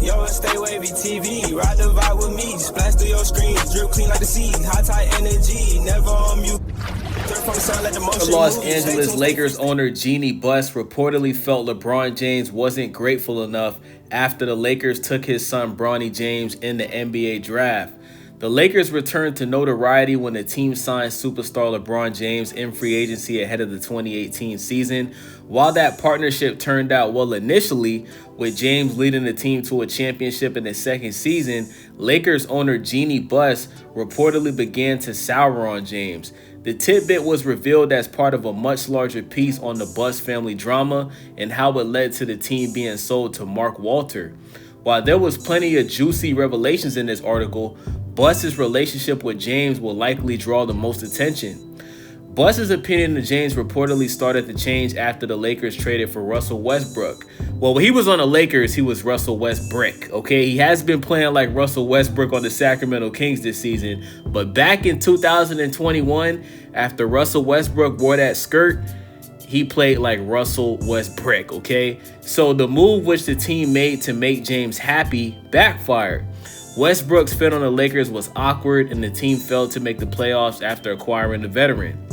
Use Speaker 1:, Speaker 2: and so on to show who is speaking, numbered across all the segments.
Speaker 1: Yo, stay wavy TV, ride the vibe with me, splash through your screen, drip clean like the sea, high tide energy, never on mute.
Speaker 2: The Los Angeles Lakers owner Jeaniebuss reportedly felt LeBron James wasn't grateful enough after the Lakers took his son Bronnyjames in the NBA draft. The Lakers returned to notoriety when the team signed superstar LeBron James in free agency ahead of the 2018 season. While that partnership turned out well initially, with James leading the team to a championship in his second season, Lakers owner Jeaniebuss reportedly began to sour on James. The tidbit was revealed as part of a much larger piece on the Buss family drama and how it led to the team being sold to Mark Walter. While there was plenty of juicy revelations in this article, Buss's relationship with James will likely draw the most attention. Buss's opinion of James reportedly started to change after the Lakers traded for Russell Westbrook. Well, when he was on the Lakers, he was Russell Westbrook, okay? He has been playing like Russell Westbrook on the Sacramento Kings this season, but back in 2021, after Russell Westbrook wore that skirt, he played like Russell Westbrook, okay? So the move which the team made to make James happy backfired. Westbrook's fit on the Lakers was awkward, and the team failed to make the playoffs after acquiring the veteran.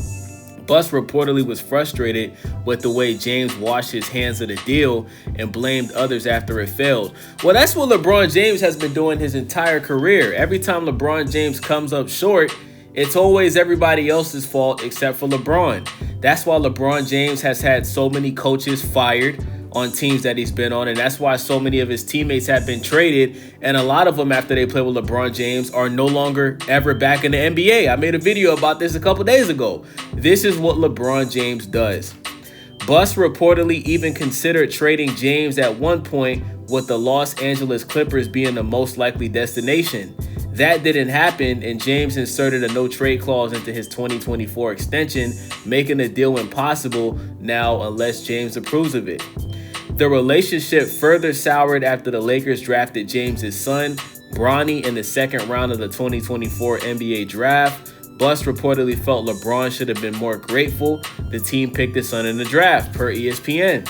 Speaker 2: Buss reportedly was frustrated with the way James washed his hands of the deal and blamed others after it failed. Well, that's what LeBron James has been doing his entire career. Every time LeBron James comes up short, it's always everybody else's fault except for LeBron. That's why LeBron James has had so many coaches fired on teams that he's been on, and that's why so many of his teammates have been traded, and a lot of them, after they play with LeBron James, are no longer ever back in the NBA. I made a video about this a couple days ago. This is what LeBron James does. Buss reportedly even considered trading James at one point, with the Los Angeles Clippers being the most likely destination. That didn't happen, and James inserted a no-trade clause into his 2024 extension, making the deal impossible now unless James approves of it. The relationship further soured after the Lakers drafted James's son, Bronny, in the second round of the 2024 NBA draft. Buss reportedly felt LeBron should have been more grateful the team picked his son in the draft, per ESPN.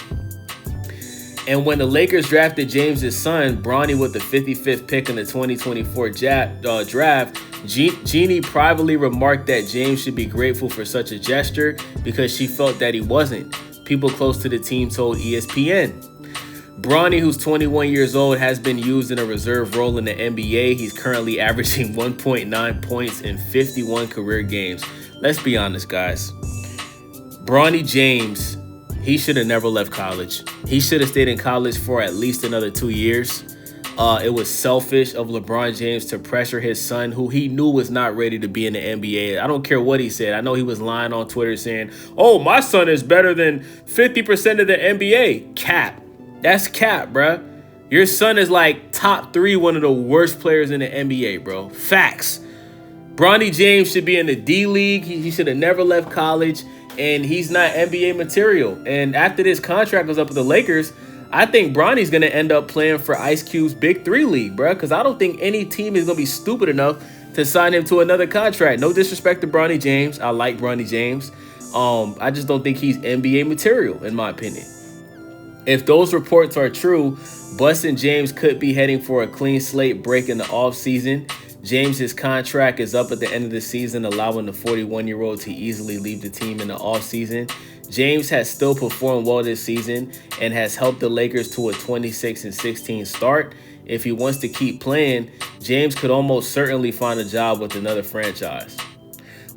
Speaker 2: And when the Lakers drafted James's son, Bronny, with the 55th pick in the 2024 draft, Jeanie privately remarked that James should be grateful for such a gesture because she felt that he wasn't. People close to the team told ESPN. Bronny, who's 21 years old, has been used in a reserve role in the NBA. He's currently averaging 1.9 points in 51 career games. Let's be honest, guys. Bronnyjames, he should have never left college. He should have stayed in college for at least another 2 years. It was selfish of LeBron James to pressure his son, who he knew was not ready to be in the NBA. I don't care what he said. I know he was lying on Twitter saying, oh, my son is better than 50% of the NBA. Cap. That's cap, bruh. Your son is like top 3, one of the worst players in the NBA, bro. Facts. Bronnyjames should be in the D League. He should have never left college, and he's not NBA material. And after this contract goes up with the Lakers, I think Bronny's going to end up playing for Ice Cube's Big 3 League, bro, because I don't think any team is going to be stupid enough to sign him to another contract. No disrespect to Bronnyjames. I like Bronnyjames. I just don't think he's NBA material, in my opinion. If those reports are true, Buss and James could be heading for a clean slate break in the offseason. James's contract is up at the end of the season, allowing the 41-year-old to easily leave the team in the offseason. James has still performed well this season and has helped the Lakers to a 26-16 start. If he wants to keep playing, James could almost certainly find a job with another franchise.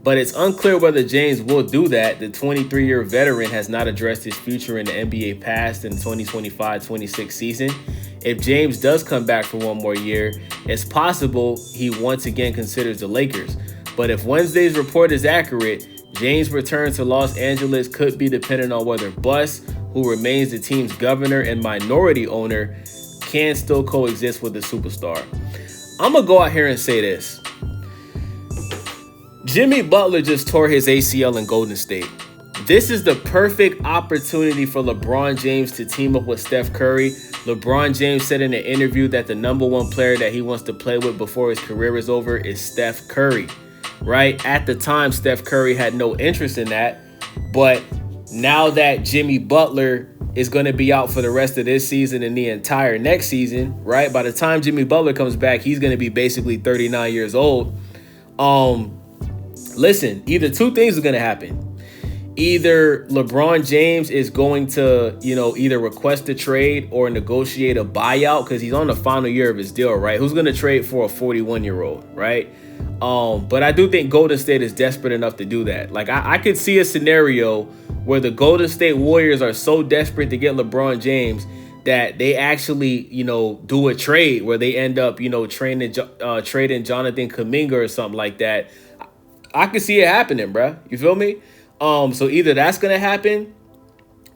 Speaker 2: But it's unclear whether James will do that. The 23-year veteran has not addressed his future in the NBA past in the 2025-26 season. If James does come back for one more year, it's possible he once again considers the Lakers. But if Wednesday's report is accurate, James' return to Los Angeles could be dependent on whether Buss, who remains the team's governor and minority owner, can still coexist with the superstar. I'm going to go out here and say this. Jimmy Butler just tore his ACL in Golden State. This is the perfect opportunity for LeBron James to team up with Steph Curry. LeBron James said in an interview that the #1 player that he wants to play with before his career is over is Steph Curry, right? At the time, Steph Curry had no interest in that, but now that Jimmy Butler is going to be out for the rest of this season and the entire next season, right? By the time Jimmy Butler comes back, he's going to be basically 39 years old. Listen, either two things are going to happen. Either LeBron James is going to, either request a trade or negotiate a buyout because he's on the final year of his deal, right? Who's going to trade for a 41-year-old, right? But I do think Golden State is desperate enough to do that. Like, I could see a scenario where the Golden State Warriors are so desperate to get LeBron James that they actually, do a trade where they end up, trading Jonathan Kuminga or something like that. I could see it happening, bruh. You feel me? So either that's going to happen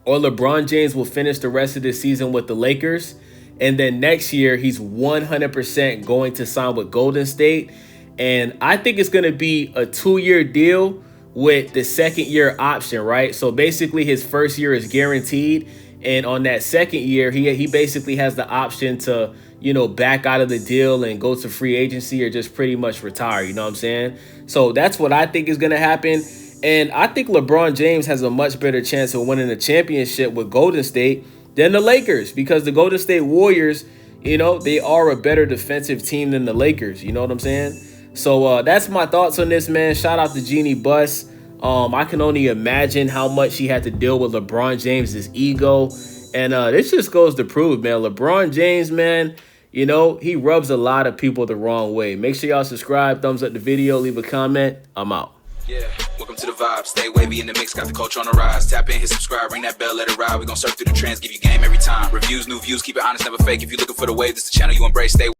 Speaker 2: or LeBron James will finish the rest of the season with the Lakers. And then next year, he's 100% going to sign with Golden State. And I think it's going to be a 2-year deal with the second year option, right? So basically his first year is guaranteed. And on that second year, he basically has the option to, back out of the deal and go to free agency or just pretty much retire. You know what I'm saying? So that's what I think is going to happen. And I think LeBron James has a much better chance of winning a championship with Golden State than the Lakers because the Golden State Warriors, they are a better defensive team than the Lakers. You know what I'm saying? So that's my thoughts on this, man. Shout out to Jeaniebuss. I can only imagine how much he had to deal with LeBron James's ego. And this just goes to prove, man, LeBron James, man, he rubs a lot of people the wrong way. Make sure y'all subscribe, thumbs up the video, leave a comment. I'm out.
Speaker 3: Yeah, welcome to the vibe. Stay wavy in the mix, got the culture on the rise. Tap in, hit subscribe, ring that bell, let it ride. We gon' surf through the trends, give you game every time. Reviews, new views, keep it honest, never fake. If you're looking for the wave, this the channel you embrace. Stay